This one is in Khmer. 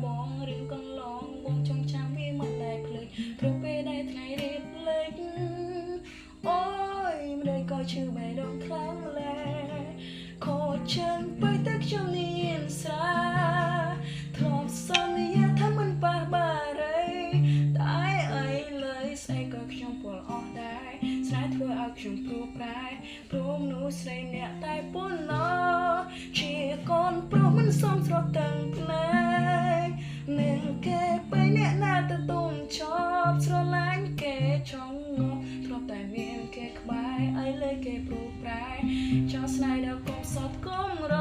បងរឿងកន្លងបងចង់ចាំវាមិនដែលភ្លេចព្រោះពេលដែលថ្ងៃរៀបលេចអូយម្ដេចក៏ឈឺបេះដូងខ្លាំងម្ល៉េះខូចជើងទៅតែខ្ញុំមានស្រាធ្លាប់សន្យាថាមិនប៉ះបារីតែអីលើយស្អីក៏ខ្ញុំពលអស់ដែរស្នេហ៍ធ្វើឲ្យខ្ញុំព្រួយប្រែព្រមនោះស្រីអ្នកតែប៉ុណ្ណោះជាកូនប្រុសមិនសមស្របទាំងភ្នែកនឹងគេបីអ្នកណាទៅទុំชอบស្រឡាញ់គេចង់ងប់ធ្លាប់តែមានគេក្បែរឲ្យលើគេព្រួយប្រែចង់ស្នេហ៍ដល់កុំសត់កុំរ